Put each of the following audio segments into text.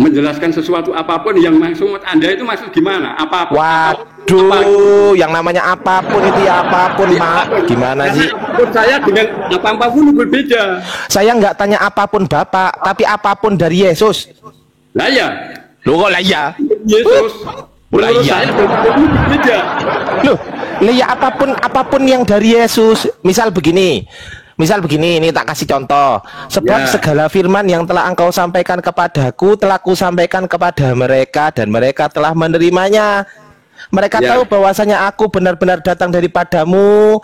menjelaskan sesuatu apapun yang maksud Anda itu maksud gimana? Apapun. Waduh, yang namanya apapun itu ya apapun, Pak. Gimana sih? Saya dengan apapun berbeda. Saya nggak tanya apapun Bapak, tapi apapun dari Yesus. Lah ya. Loh kok lah ya? Yesus. Menurut saya berbeda. Loh, ya apapun yang dari Yesus. Misal begini, ini tak kasih contoh. Sebab segala firman yang telah engkau sampaikan kepadaku telah kusampaikan kepada mereka dan mereka telah menerimanya. Mereka tahu bahwasanya aku benar-benar datang daripadamu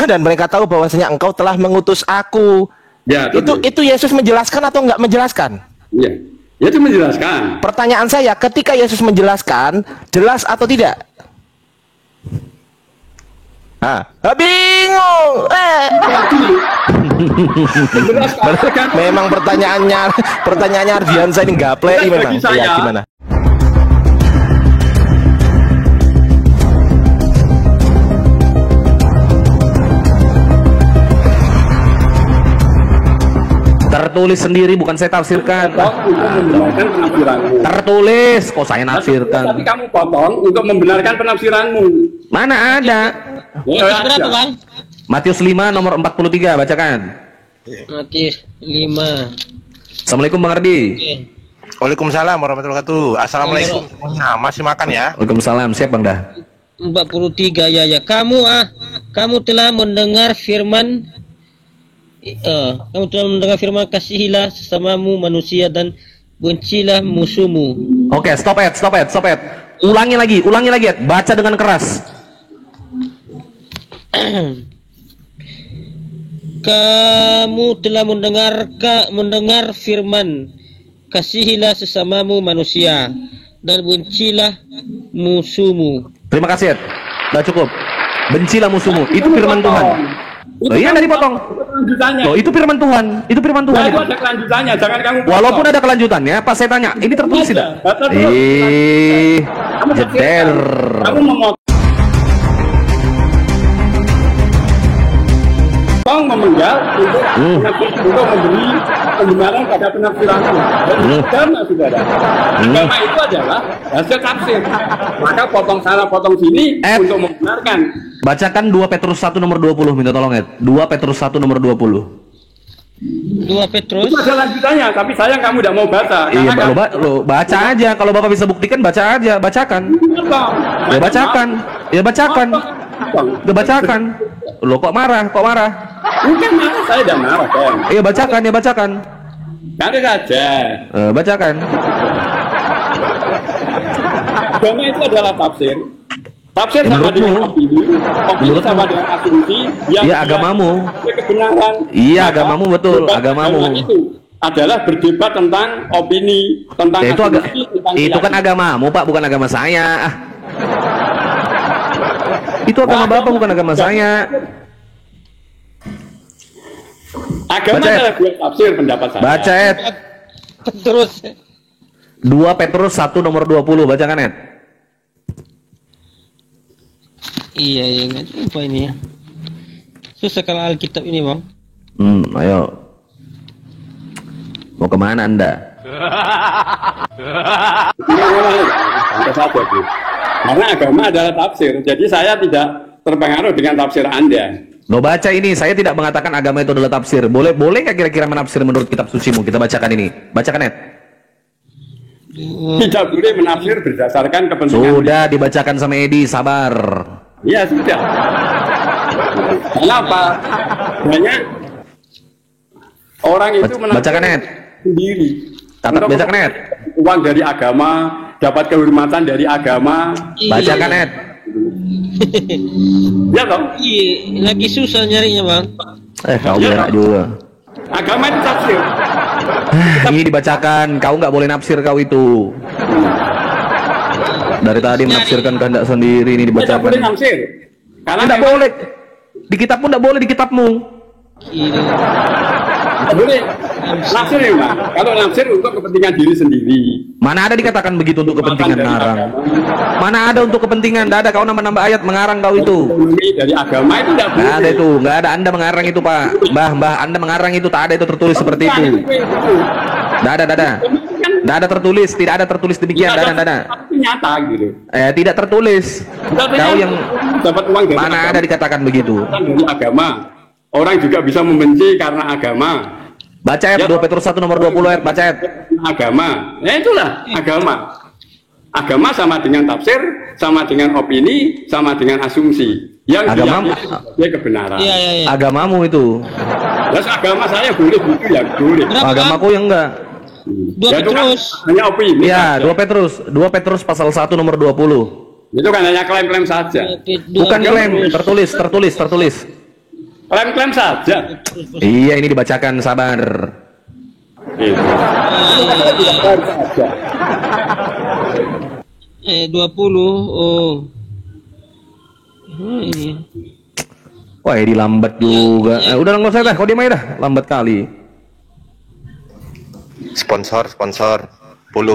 dan mereka tahu bahwasanya engkau telah mengutus aku. Ya, itu Yesus menjelaskan atau enggak menjelaskan? Iya. Itu menjelaskan. Pertanyaan saya, ketika Yesus menjelaskan, jelas atau tidak? Bingung. Memang pertanyaannya Ardiansa ini gaple memang. Ya, gimana? Tertulis sendiri, bukan saya tafsirkan. Tertulis, kok saya nafsirkan. Tapi kamu potong untuk membenarkan penafsiranmu. Mana ada? Berapa, Bang? Matius 5 nomor 43, bacakan. Matius 5. Assalamualaikum Bang Ardi. Waalaikumsalam warahmatullahi wabarakatuh. Assalamualaikum. Masih makan ya? Waalaikumsalam. Siap Bang dah. 43 ya. Kamu telah mendengar firman kasihilah sesamamu manusia dan bencilah musuhmu. Oke, stop it. Ulangi lagi. Baca dengan keras. Kamu telah mendengar firman kasihilah sesamamu manusia dan bencilah musuhmu. Terima kasih, Ed. Udah cukup. Bencilah musuhmu. Itu firman Tuhan. Iya, dari potong. Loh, itu firman Tuhan. Itu firman Tuhan. Itu ada kelanjutannya, jangan kamu potong. Walaupun ada kelanjutannya, pas saya tanya, ini tertulis tidak? Jeder. Kamu memenggal untuk memberi pembenaran pada penafsiranmu. Agama, saudara. Agama itu adalah hasil tafsir. Maka potong sana, potong sini untuk membenarkan. Bacakan 2 Petrus 1 nomor 20, minta tolong Ed. 2 Petrus 1 nomor 20. 2 Petrus. Itu ada lanjutannya, tapi sayang kamu tidak mau baca. Iya, lo baca aja. Kalau Bapak bisa buktikan, baca aja, bacakan. Ya bacakan. Lo kok marah? Bukan marah, saya tidak marah, kan. Iya, bacakan. Nanti saja. Bacakan. Agama itu adalah tafsir. Tafsir sama dengan opini sama dengan asumsi yang agamamu. Kebenaran. Iya, agamamu betul, agamamu. Itu adalah berdebat tentang opini, tentang asumsi, itu kan agamamu, Pak, bukan agama saya. Itu agama Bapak, bukan agama saya. Agama adalah dua tafsir pendapat saya. Baca, Ed. Terus 2 Petrus 1 nomor 20, bacakan, Ed. Iya, apa ini ya? Susah kalau Alkitab ini, Bang. Ayo. Mau kemana Anda? Karena agama adalah tafsir, jadi saya tidak terpengaruh dengan tafsir Anda. Lo baca ini, saya tidak mengatakan agama itu adalah tafsir. Boleh nggak kira-kira menafsir menurut kitab sucimu? Kita bacakan ini. Bacakan, Ed. Tidak boleh menafsir berdasarkan kepentingan. Sudah dibacakan sama Edi, sabar. Ya sudah. Kenapa? Banyak orang itu bacakan, Ed. Sendiri. Bacakan, Ed. Uang dari agama, dapat kehormatan dari agama. Bacakan, Ed. Ya toh? Iya, lagi susah nyarinya, Bang. Kau berak juga. Agama itu tafsir. Ini dibacakan, kau nggak boleh nafsir kau itu. Dari tadi menafsirkan kehendak sendiri, ini dibacakan. Tidak boleh nafsir. Karena tidak boleh. Di kitab pun tidak boleh, di kitabmu. Tidak boleh nafsir ya, Pak. Kalau nafsir untuk kepentingan diri sendiri. Mana ada dikatakan begitu untuk kepentingan ngarang? Mana ada untuk kepentingan? Tidak ada, kau nambah ayat mengarang kau itu. Dari agama itu tidak boleh. Nggak ada itu, nggak ada Anda mengarang itu, Pak. Mbah, Anda mengarang itu, tak ada itu tertulis seperti itu. Tidak ada tertulis, tidak ada tertulis demikian. Tidak ada. Tapi nyata gitu. Tidak tertulis. Kau yang dapat uang dari mana ada dikatakan begitu? Dari agama. Orang juga bisa membenci karena agama. Baca ayat 2 Petrus 1 nomor 20 ayat, baca ayat. Agama. Ya itulah agama. Agama sama dengan tafsir, sama dengan opini, sama dengan asumsi. Yang Agama dia kebenaran. Iya. Agamamu itu. Terus agama saya boleh gitu ya, boleh. Berapa? Agamaku yang enggak. Dua Ya, itu kan Petrus. hanya opini. Iya, saja. 2 Petrus pasal 1 nomor 20. Itu kan hanya klaim-klaim saja. Bukan klaim, tertulis. Klaim-klaim saja. Iya, ini dibacakan, sabar. Itu. Klaim saja. 20. Oh. Ini. Wah, ini lambat juga. Udah nggak usah dah, kau diam aja dah. Lambat kali. Sponsor. Bulu.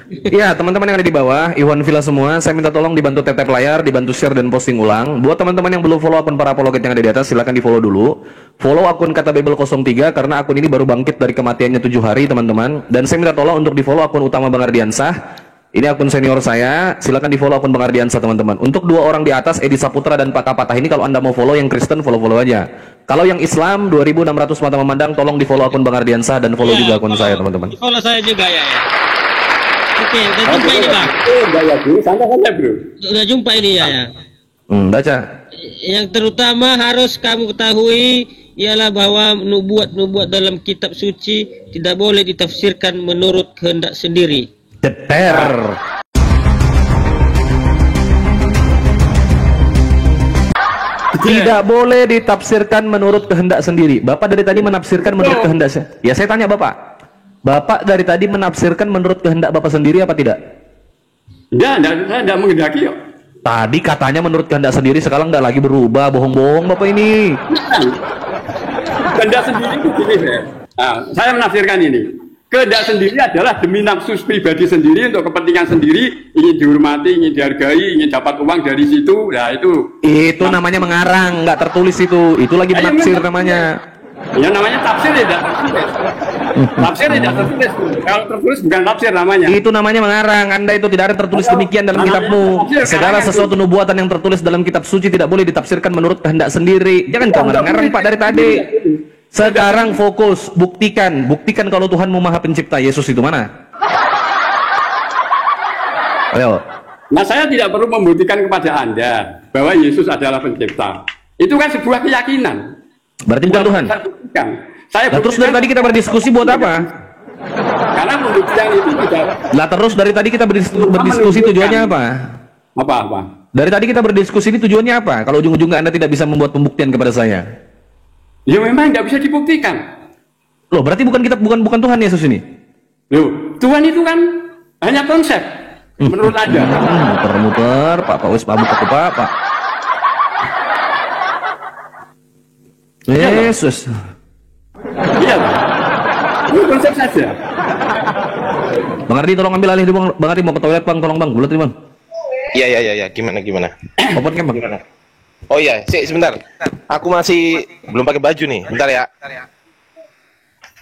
Iya, teman-teman yang ada di bawah, Iwan Villa semua, saya minta tolong dibantu tap layar, dibantu share dan posting ulang. Buat teman-teman yang belum follow akun para apologet yang ada di atas, silakan di follow dulu. Follow akun Kata Bible 03 karena akun ini baru bangkit dari kematiannya 7 hari, teman-teman. Dan saya minta tolong untuk di follow akun utama Bang Ardiansah. Ini akun senior saya, silakan di follow akun Bang Ardiansah, teman-teman. Untuk 2 orang di atas, Edi Saputra dan Pak Kapatah ini, kalau Anda mau follow yang Kristen, follow aja. Kalau yang Islam 2600 mata memandang, tolong di follow akun Bang Ardiansah dan follow juga akun saya, teman-teman. Follow saya juga ya. Oke, udah jumpa ini Bang. Gaya dulu, santai saja bro. Udah jumpa ini ya. Baca. Yang terutama harus kamu ketahui ialah bahwa nubuat dalam kitab suci tidak boleh ditafsirkan menurut kehendak sendiri. Ceter. Tidak boleh ditafsirkan menurut kehendak sendiri. Bapak dari tadi menafsirkan menurut kehendak saya. Ya, saya tanya Bapak. Bapak dari tadi menafsirkan menurut kehendak Bapak sendiri apa tidak? Ya, saya tidak menghendaki kok. Tadi katanya menurut kehendak sendiri, sekarang tidak lagi berubah. Bohong-bohong Bapak ini. Kehendak sendiri itu gini saya menafsirkan ini. Kehendak sendiri adalah demi nafsu pribadi sendiri, untuk kepentingan sendiri, ingin dihormati, ingin dihargai, ingin dapat uang dari situ. Nah itu. Itu namanya mengarang, nggak tertulis itu. Itu lagi menafsir namanya. Ya namanya tafsir tidak tertulis. Tafsir tidak tertulis. Kalau tertulis bukan tafsir namanya. Itu namanya mengarang. Anda itu tidak ada tertulis demikian dalam kitabmu. Segala sesuatu nubuatan yang tertulis dalam kitab suci tidak boleh ditafsirkan menurut kehendak sendiri. Jangan kau ngarang-ngarang Pak dari tadi. Sekarang fokus, buktikan kalau Tuhanmu Maha Pencipta. Yesus itu mana? Ayo. Nah, saya tidak perlu membuktikan kepada Anda bahwa Yesus adalah pencipta. Itu kan sebuah keyakinan. Berarti bukan Tuhan. Saya terus dari tadi kita berdiskusi buat apa? Karena pembuktian itu tidak. Lah terus dari tadi kita berdiskusi tujuannya apa? Apa? Dari tadi kita berdiskusi ini tujuannya apa? Kalau ujung-ujungnya Anda tidak bisa membuat pembuktian kepada saya. Ya memang nggak bisa dibuktikan. Loh, berarti bukan Tuhan Yesus ini? Loh, Tuhan itu kan hanya konsep. Menurut Anda. Muter-muter, Pak wis mabuk ke Pak. Yesus. Iya. Ini konsep saja. Bang Ardi tolong ambil alih Bang. Bang Ardi mau ke toilet Bang, tolong Bang. Bulat Bang. Iya. Gimana? Open Bang. Oh iya, sebentar. Aku masih belum pakai baju nih. Bentar ya.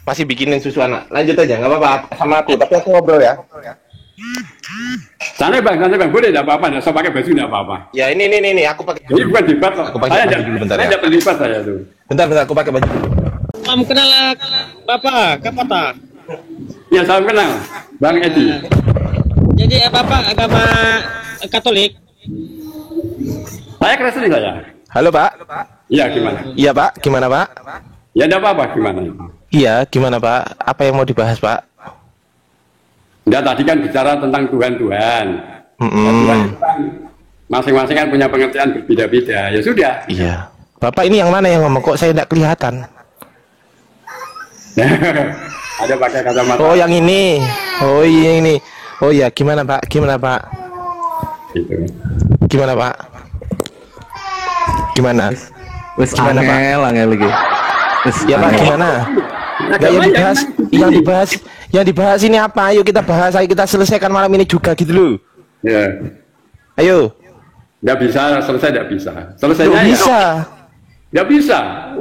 Masih bikinin susu anak. Lanjut aja, nggak apa-apa sama aku. Tapi aku ngobrol ya. Santai bang, boleh tidak apa-apa. Nggak usah pakai baju, tidak apa-apa. Ya ini, aku pakai. Ini bukan debat kok. Aku pakai baju dulu bentar ya. Saya tidak terlibat saya tuh. Bentar, aku pakai baju dulu. Salam kenal Bapak, Kapata. Ya salam kenal, Bang Edi. Jadi Bapak agama Katolik? Saya Kristen saya. Halo Pak. Iya gimana? Iya Pak, gimana Pak? Ya tidak apa-apa, gimana? Iya, gimana Pak? Apa yang mau dibahas Pak? Enggak, tadi kan bicara tentang Tuhan. Tuhan kan masing-masing kan punya pengertian berbeda-beda. Ya sudah. Iya. Bapak ini yang mana yang ngomong, kok saya tidak kelihatan? Ada pakai kacamata. Oh yang ini. Oh iya ini. Oh iya, gimana Pak? Gimana Pak? Gitu. Gimana Pak? Gimana? Wes Gimana, Pak? angel lagi. Ya Pak, gimana? Nggak, yang dibahas ini apa? Ayo kita bahas, ayo kita selesaikan malam ini juga gitu loh. Ya. Ayo. Nggak bisa selesai, nggak bisa. Selesainya Loh, ya. bisa. Nggak bisa.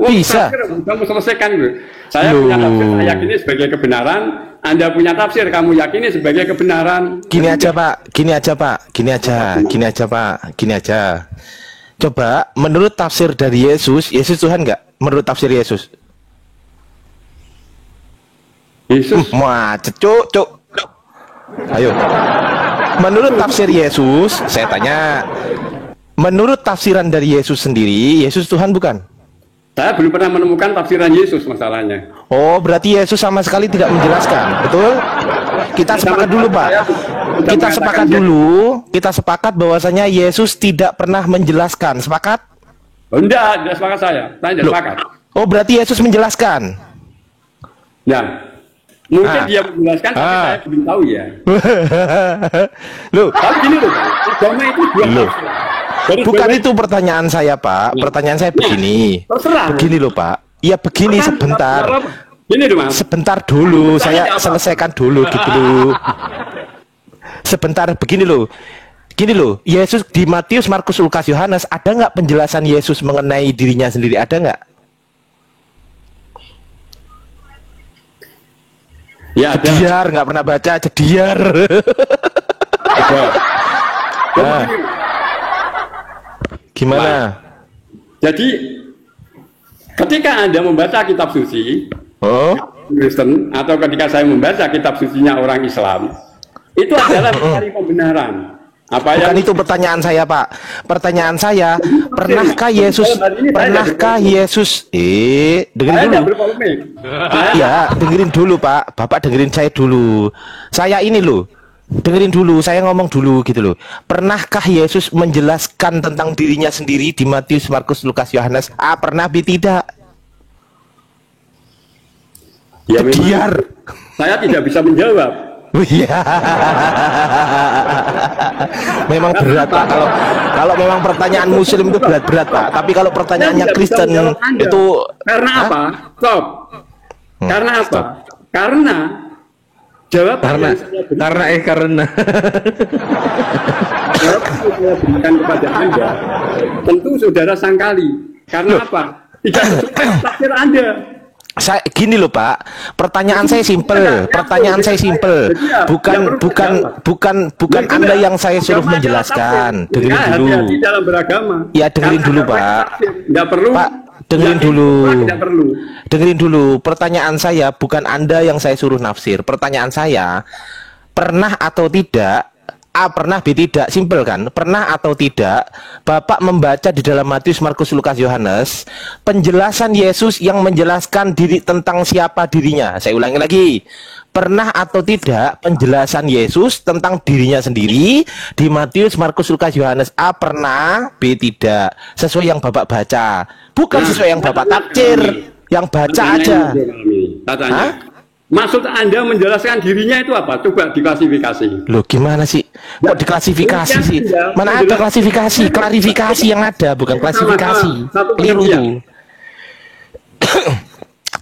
Bisa. Kamu selesaikan gitu. Saya punya tafsir, saya yakini sebagai kebenaran. Anda punya tafsir, kamu yakini sebagai kebenaran. Gini aja Pak, gini aja Pak, gini aja Pak, gini aja. Coba menurut tafsir dari Yesus, Yesus Tuhan nggak? Menurut tafsir Yesus? Yesus. Macet, cuk. Ayo. Menurut tafsir Yesus, saya tanya. Menurut tafsiran dari Yesus sendiri, Yesus Tuhan bukan? Saya belum pernah menemukan tafsiran Yesus masalahnya. Oh, berarti Yesus sama sekali tidak menjelaskan, betul? Kita sepakat dulu, Pak. Kita sepakat bahwasanya Yesus tidak pernah menjelaskan. Sepakat? Oh, enggak sepakat saya. Saya tidak sepakat. Oh, berarti Yesus menjelaskan. Nah, mungkin dia menjelaskan, tapi saya belum tahu ya. Loh, Tapi gini loh, agama itu dua tafsir. bukan itu pertanyaan saya, Pak. Pertanyaan saya begini. Terserah. Begini loh, Pak. Ya begini sebentar. Gini loh, Mas. Sebentar dulu, saya selesaikan dulu gitu loh. Sebentar, begini loh. Gini loh, Yesus di Matius, Markus, Lukas, Yohanes, ada nggak penjelasan Yesus mengenai dirinya sendiri? Ada nggak? Ya, ada. Jediar, nggak pernah baca, jediar. Nah, gimana? Jadi, ketika Anda membaca kitab suci, Oh, Kristen, atau ketika saya membaca kitab sucinya orang Islam, itu adalah mencari pembenaran. Apa bukan yang itu pertanyaan saya, Pak. Pertanyaan saya, pernahkah Yesus, dengerin saya tidak dulu. berpolemik. Ya, dengerin dulu, Pak. Bapak dengerin saya dulu. Saya ini loh. Dengerin dulu, saya ngomong dulu gitu loh. Pernahkah Yesus menjelaskan tentang dirinya sendiri di Matius, Markus, Lukas, Yohanes? Pernah, B tidak? Ya, Jediar. saya tidak bisa menjawab. Iya. Memang berat, Pak. Kalau memang pertanyaan Muslim itu berat-berat, Pak. Tapi kalau pertanyaannya Saya tidak bisa Kristen menjawab Anda. itu Karena Hah? apa? Stop. Karena apa? stop. Karena jawaban Karena yang saya berikan, karena jawaban yang saya berikan kepada Anda, tentu saudara sangkali. Karena apa? Tidak sesuai tafsir Anda. Saya gini loh, Pak. Pertanyaan saya simpel. Bukan Anda yang saya suruh Agama adalah menjelaskan. tafsir. Dengerin Ya, dulu. hati-hati dalam beragama. Ya, dengerin Karena dulu, ada Pak. tafsir. Nggak perlu. Pak, dengerin yakin dulu. semua Tidak perlu. Dengerin dulu. Pertanyaan saya bukan Anda yang saya suruh nafsir. Pertanyaan saya, pernah atau tidak? Pernah, B tidak, simpel kan? Pernah atau tidak Bapak membaca di dalam Matius, Markus, Lukas, Yohanes penjelasan Yesus yang menjelaskan diri tentang siapa dirinya? Saya ulangi lagi. Pernah atau tidak penjelasan Yesus tentang dirinya sendiri di Matius, Markus, Lukas, Yohanes? Pernah, B tidak. Sesuai yang Bapak baca. Bukan sesuai yang Bapak tafsir. Yang baca aja. Katanya. Maksud Anda menjelaskan dirinya itu apa? Coba diklasifikasi. Loh, gimana sih? Kok diklasifikasi sih? Mana ada klasifikasi? Klarifikasi yang ada, bukan klasifikasi. Keliru itu.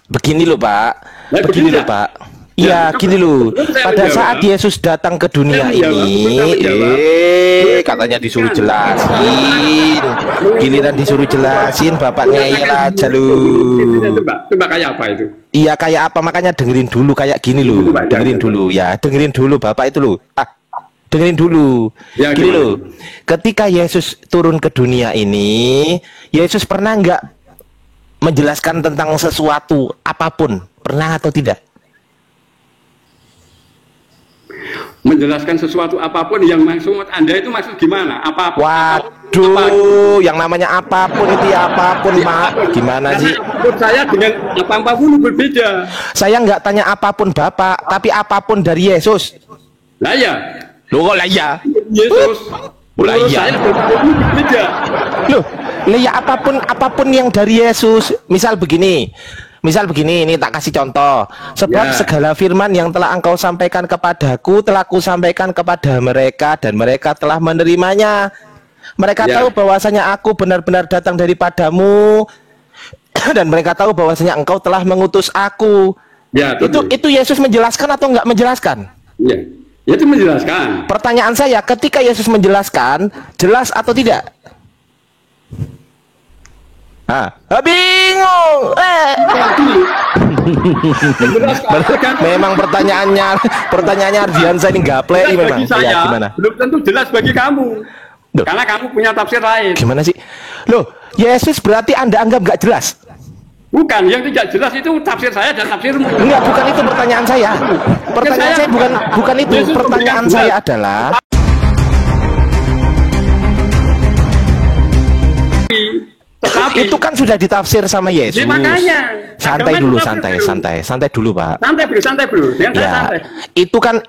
Begini loh, Pak. Begini loh, Pak. Iya, gini loh. Pada saat Yesus datang ke dunia ini, katanya disuruh jelasin. Giliran disuruh jelasin, bapaknya iya aja lu. Coba kayak apa itu? Iya, kayak apa? Makanya dengerin dulu kayak gini loh. Dengerin dulu ya, dengerin dulu Bapak itu loh. Dengerin dulu. Ya, Gini gimana? loh. Ketika Yesus turun ke dunia ini, Yesus pernah nggak menjelaskan tentang sesuatu apapun? Pernah atau tidak? Menjelaskan sesuatu apapun yang maksud Anda itu maksud gimana? Apapun. Waduh, yang namanya apapun itu ya apapun, Pak. Gimana sih? Menurut saya dengan apapun berbeda. Saya nggak tanya apapun Bapak, tapi apapun dari Yesus. Lah ya, Loh, kok lah ya? Yesus. Lah Menurut iya. saya berbeda. Loh, ya apapun yang dari Yesus. Misal begini, ini tak kasih contoh. Sebab Ya. segala firman yang telah engkau sampaikan kepadaku telah kusampaikan kepada mereka dan mereka telah menerimanya. Mereka Ya. tahu bahwasanya aku benar-benar datang daripadamu dan mereka tahu bahwasanya engkau telah mengutus aku. Ya, betul. Itu Yesus menjelaskan atau enggak menjelaskan? Ya. Itu menjelaskan. Pertanyaan saya, ketika Yesus menjelaskan, jelas atau tidak? Bingung. Memang pertanyaannya Ardiansa ini gaple ini memang. Bagi saya, Ya, gimana? belum tentu jelas bagi kamu. Loh. Karena kamu punya tafsir lain. Gimana sih? Loh, Yesus berarti Anda anggap nggak jelas? Bukan, yang tidak jelas itu tafsir saya dan tafsirmu. Enggak, bukan itu pertanyaan saya. Pertanyaan saya bukan itu. Pertanyaan saya adalah Tetapi itu kan sudah ditafsir sama Yesus. ya, makanya Santai agama dulu, itu santai dulu. dulu, Pak. Santai bro. Dengan saya Ya, santai.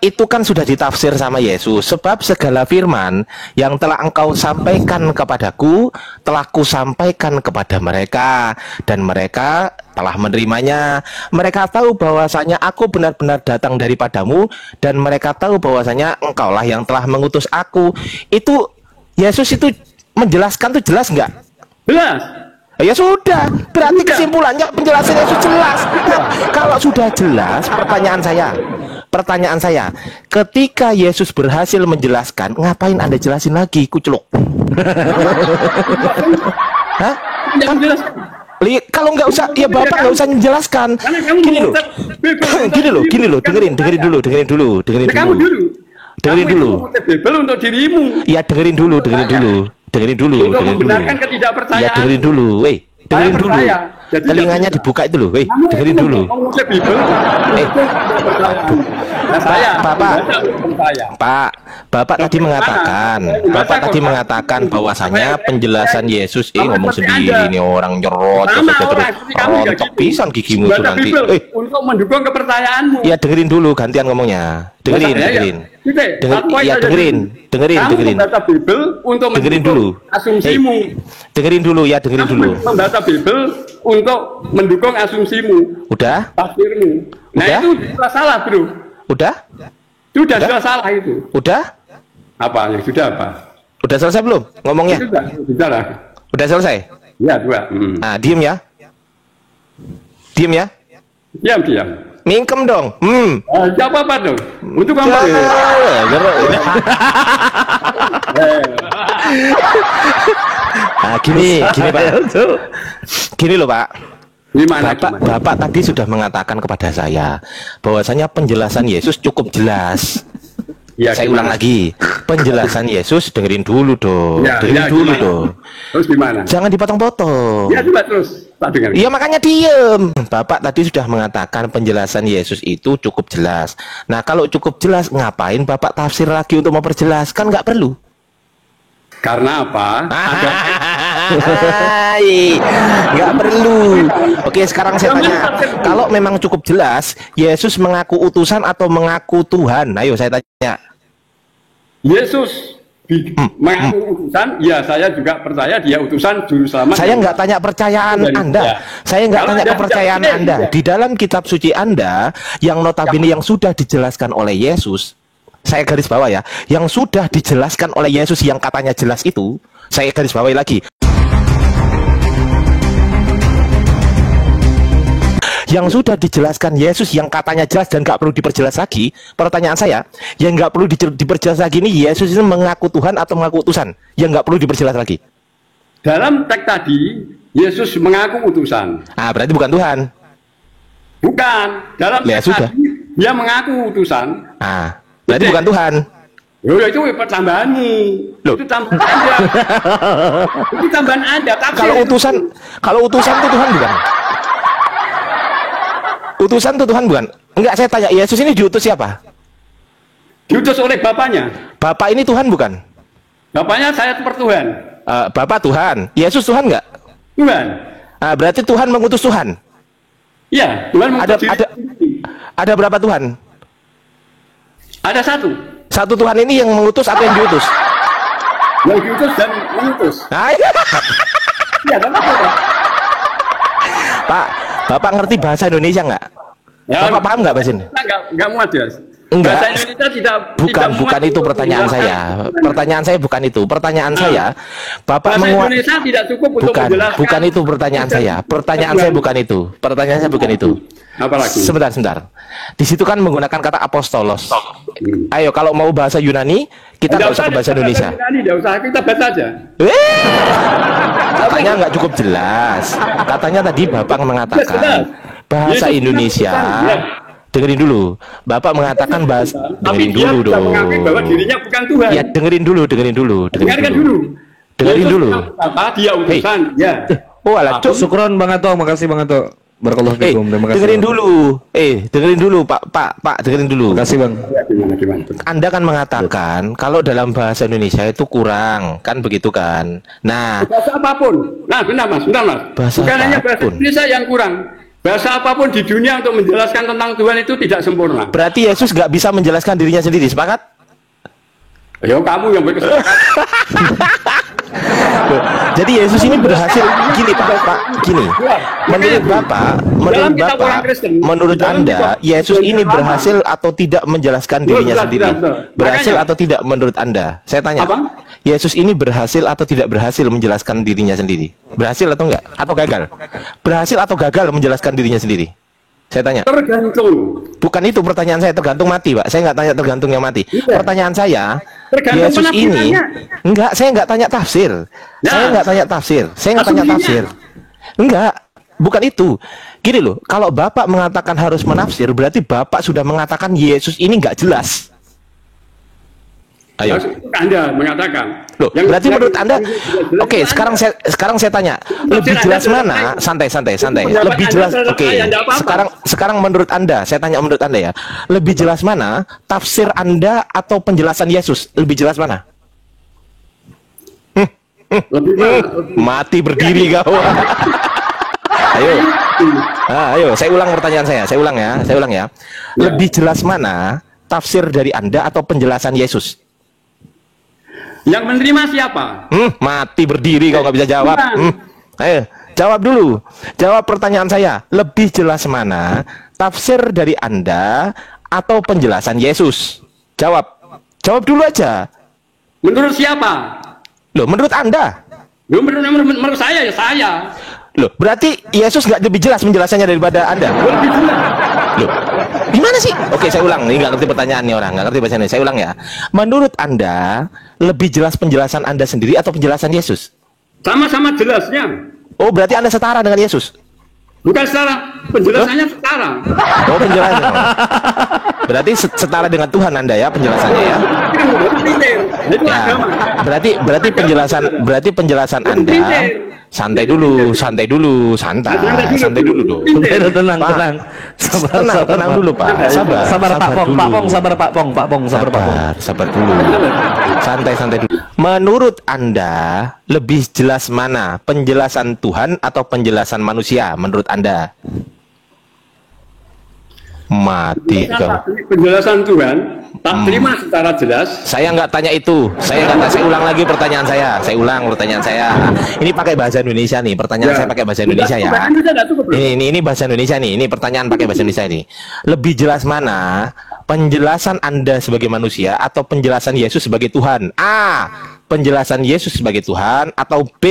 itu kan sudah ditafsir sama Yesus. Sebab segala firman yang telah engkau sampaikan kepadaku telah kusampaikan kepada mereka, dan mereka telah menerimanya. Mereka tahu bahwasanya aku benar-benar datang daripadamu, dan mereka tahu bahwasanya engkaulah yang telah mengutus aku. Itu Yesus itu menjelaskan tuh jelas nggak? Jelas. Ya sudah, berarti Sudah. kesimpulannya penjelasan Yesus jelas. Nah, kalau sudah jelas, pertanyaan saya, ketika Yesus berhasil menjelaskan, ngapain Anda jelasin lagi, kuceluk? Hah? Tidak jelas. Kalau nggak usah, ya Bapak nggak usah menjelaskan. Karena kamu Gini loh, gini loh, dengerin dulu. Kamu dulu. Dengerin Kamu dulu. itu Bible untuk dirimu. Ya dengerin dulu. Untuk membenarkan ketidakpercayaan. Ya dengerin dulu, dengerin dulu. percaya. Jadi Telinganya tidak dibuka itu loh, Kamu dengerin itu dulu. mengusir Bible untuk ketidakpercayaan. Nah, saya Bapak. membaca hukum saya. Bapak tadi mengatakan bahwasanya penjelasan Yesus ngomong sendiri ini orang nyerocos Sama aja terus orang seperti kamu juga rontok gitu. pisan gigimu itu Baca nanti. Bible untuk mendukung kepercayaanmu. Ya dengerin dulu gantian ngomongnya. Dengerin. Ya dengerin. Kamu membaca Bible untuk Dengerin mendukung dulu. asumsimu. Dengerin dulu. Kamu membaca Bible untuk mendukung asumsimu, Udah? tafsirmu. Nah Udah? itu sudah salah bro. Udah? Sudah salah itu. Udah? Apa yang sudah apa? Udah selesai belum ngomongnya? Sudah lah. Udah selesai? Ya dua. Nah, diem ya. Diam. Mingkem dong. Jawab apa dong? Untuk kamu. Nah, gini Pak. Gini loh Pak. Gimana? Bapak tadi sudah mengatakan kepada saya bahwasanya penjelasan Yesus cukup jelas. Ya, Saya ulang lagi, penjelasan Yesus dengerin dulu dong, Terus gimana? Jangan dipotong-potong. Ya coba terus. Tak dengar. Iya makanya diem. Bapak tadi sudah mengatakan penjelasan Yesus itu cukup jelas. Nah kalau cukup jelas, ngapain Bapak tafsir lagi untuk memperjelas? Kan nggak perlu. Karena apa? Nggak perlu. Oke, sekarang saya tanya, kalau memang cukup jelas, Yesus mengaku utusan atau mengaku Tuhan? Ayo saya tanya. Yesus mengaku utusan, ya saya juga percaya dia utusan juru selamat. Saya nggak tanya percayaan Anda. Saya nggak tanya kepercayaan Anda. Di dalam kitab suci Anda, yang notabene yang sudah dijelaskan oleh Yesus, saya garis bawah ya, yang sudah dijelaskan oleh Yesus yang katanya jelas itu, saya garis bawahi lagi. Yang sudah dijelaskan Yesus yang katanya jelas dan nggak perlu diperjelas lagi. Pertanyaan saya, yang nggak perlu diperjelas lagi ini Yesus itu mengaku Tuhan atau mengaku utusan? Yang nggak perlu diperjelas lagi. Dalam teks tadi, Yesus mengaku utusan. Ah, berarti bukan Tuhan. Bukan. Dalam Ya, teks sudah. tadi, dia mengaku utusan. Ah, berarti bukan Tuhan. Loh, itu tambahanmu. Loh. Itu tambahan Anda. Itu tambahan Anda. Kalau utusan itu Tuhan bukan? Utusan itu Tuhan bukan? Enggak, saya tanya, Yesus ini diutus siapa? Diutus oleh Bapaknya. Bapak ini Tuhan bukan? Bapaknya saya Tuhan. Bapak Tuhan. Yesus Tuhan enggak? Tuhan. Berarti Tuhan mengutus Tuhan. Iya, Tuhan mengutus diri. Ada berapa Tuhan? Ada satu. Satu Tuhan ini yang mengutus atau yang diutus? Yang diutus dan mengutus. Iya, kan? Pak, Bapak ngerti bahasa Indonesia enggak? Ya, Bapak paham enggak bahasa ini? Enggak muat ya. Enggak. Bahasa Indonesia tidak Bukan itu pertanyaan saya. Pertanyaan saya bukan itu. Pertanyaan saya, Bapak bahasa Indonesia tidak cukup untuk menjelaskan. Bukan itu pertanyaan saya. Pertanyaan saya bukan itu. Pertanyaan saya bukan itu. Apalagi? Sebentar. Di situ kan menggunakan kata apostolos. Ayo, kalau mau bahasa Yunani, kita nggak usah ke bahasa Indonesia. Tidak usah, kita baca aja. Katanya nggak cukup jelas. Katanya tadi Bapak mengatakan bahasa Yesus Indonesia. bukan Tuhan. Dengerin dulu. Bapak mengatakan bahasa. Tapi Dengerin dia dulu sudah dong. mengakui bahwa dirinya bukan Tuhan. Ya dengerin dulu. Dengarkan dulu. Dengerin Yesus dulu. yang pertama, dia utusan. Ya. Oh alah, cuk. Syukron Bang Ato, makasih Bang Ato. Barakallahu fikum. Terima kasih. Dengerin dulu. Dengerin dulu, Pak, dengerin dulu. Makasih Bang. Ya, gimana? Anda kan mengatakan kalau dalam bahasa Indonesia itu kurang, kan begitu kan? Nah, Bahasa apapun. Nah, benar Mas. Bahasa Bukan hanya bahasa apapun. Indonesia yang kurang. Bahasa apapun di dunia untuk menjelaskan tentang Tuhan itu tidak sempurna. berarti Yesus nggak bisa menjelaskan dirinya sendiri, sepakat? Ya kamu yang berkesempatan. Loh, jadi Yesus ini berhasil gini gini. Menurut Bapak, menurut Anda, Yesus ini berhasil atau tidak menjelaskan dirinya sendiri? Berhasil atau tidak menurut Anda? Saya tanya. Apa? Yesus ini berhasil atau tidak berhasil menjelaskan dirinya sendiri? Berhasil atau enggak? Atau gagal? Berhasil atau gagal menjelaskan dirinya sendiri? Saya tanya. Tergantung. Bukan itu pertanyaan saya, tergantung mati, Pak. Saya nggak tanya tergantung yang mati. Iya. Pertanyaan saya, Tergantung Yesus ini penafsirannya. enggak, saya nggak tanya tafsir. Nah. Saya nggak tanya tafsir. Saya nggak tanya Asumsinya. tafsir. Enggak, bukan itu. Gini loh, kalau Bapak mengatakan harus menafsir, berarti Bapak sudah mengatakan Yesus ini nggak jelas. Ayo. Anda mengatakan. Loh, berarti menurut Anda, oke, sekarang saya tanya, lebih jelas mana? Santai. Lebih jelas, oke. Sekarang menurut Anda, saya tanya menurut Anda ya, lebih jelas mana? Tafsir Anda atau penjelasan Yesus? Lebih jelas mana? Mati berdiri kau. Ayo, saya ulang pertanyaan saya. Saya ulang ya. Lebih jelas mana? Tafsir dari Anda atau penjelasan Yesus? Yang menerima siapa? Mati berdiri kau nggak bisa jawab. Ayo, jawab dulu. Jawab pertanyaan saya. Lebih jelas mana? Tafsir dari Anda atau penjelasan Yesus? Jawab. Jawab dulu aja. Menurut siapa? Loh, menurut Anda? Loh, menurut saya ya saya. Loh, berarti Yesus nggak lebih jelas penjelasannya daripada Anda? Lebih jelas. Loh, gimana sih? Oke, saya ulang. Ini nggak ngerti pertanyaan nih orang, nggak ngerti bahasa Indonesia. Saya ulang ya. Menurut Anda, lebih jelas penjelasan Anda sendiri atau penjelasan Yesus? Sama-sama jelasnya. Oh, berarti Anda setara dengan Yesus? Bukan secara penjelasannya setara. Oh, penjelasan. Berarti setara dengan Tuhan Anda ya penjelasannya ya? Itu Ya. agama. Berarti penjelasan Anda. Santai dulu. Santai dulu dong. Tenang. Tenang dulu, Pak. Sabar Pak Pong, dulu. Sabar dulu. Santai dulu. Menurut Anda, lebih jelas mana? Penjelasan Tuhan atau penjelasan manusia? Menurut Anda? Mati kau. Penjelasan Tuhan tak terima secara jelas. Saya nggak tanya itu. Saya ulang lagi pertanyaan saya. Saya ulang pertanyaan saya. Ini pakai bahasa Indonesia nih. Pertanyaan saya pakai bahasa Indonesia ya. Ini bahasa Indonesia nih. Ini pertanyaan pakai bahasa Indonesia nih. Lebih jelas mana? Penjelasan Anda sebagai manusia atau penjelasan Yesus sebagai Tuhan? A. Penjelasan Yesus sebagai Tuhan atau B.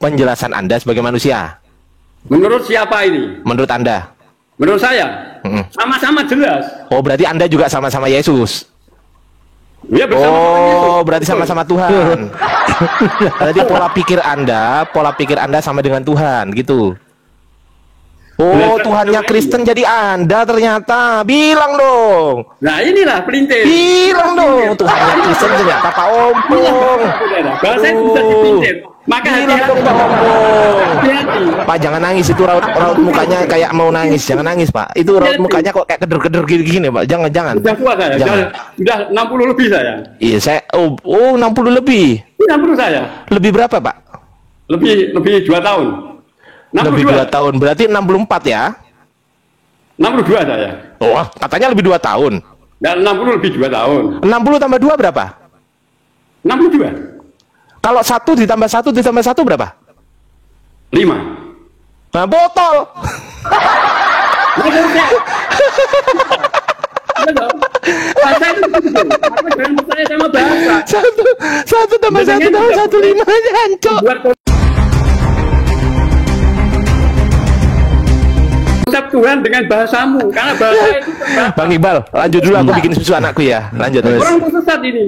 Penjelasan Anda sebagai manusia? Menurut siapa ini? Menurut Anda? Menurut saya sama-sama jelas. Oh, berarti Anda juga sama-sama Yesus. Ya, bersama-sama Yesus. Oh, berarti sama-sama Tuhan. Berarti pola pikir Anda sama dengan Tuhan, gitu. Oh, Tuhannya Kristen jadi Anda ternyata. Bilang dong. Nah, inilah pelintir. Bilang dong, Tuhannya Kristen ternyata Pak Ompong. Bahasa itu bisa dipelintir. Maka Bilang dong Pak Ompong. hati-hati. Pak, jangan nangis, itu raut mukanya kayak mau nangis. Jangan nangis, Pak. Itu raut mukanya kok kayak keder-keder gini, Pak. Jangan. Sudah tua saya. Jangan. Sudah 60 lebih saya. Iya, saya 60 lebih. 60 saya. Lebih berapa, Pak? Lebih 2 tahun. 62. Lebih 2 tahun. Berarti 64 ya? 62 saya. Oh, katanya lebih 2 tahun. Dan 60 lebih 2 tahun. 60 tambah 2 berapa? 62. Kalau 1 ditambah 1 ditambah 1 berapa? 5. Nah, botol. Bahasa itu begitu. Maka jangan percaya sama bahasa. 1 tambah 1 tambah 1 5 jancok. Buat konsep Tuhan dengan bahasamu. Karena bahasa itu Bang Iqbal, lanjut dulu, aku bikin susu anakku ya. Lanjut. orang tersesat ini.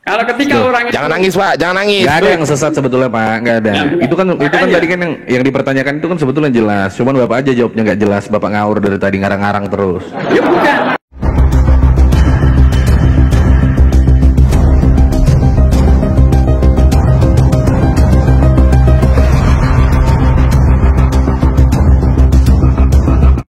Kalau ketika orang Jangan nangis Pak, jangan nangis. Gak ada yang sesat sebetulnya Pak, nggak ada. Itu kan makanya. tadi kan yang dipertanyakan itu kan sebetulnya jelas. Cuman Bapak aja jawabnya nggak jelas. Bapak ngawur dari tadi ngarang-ngarang terus. ya bukan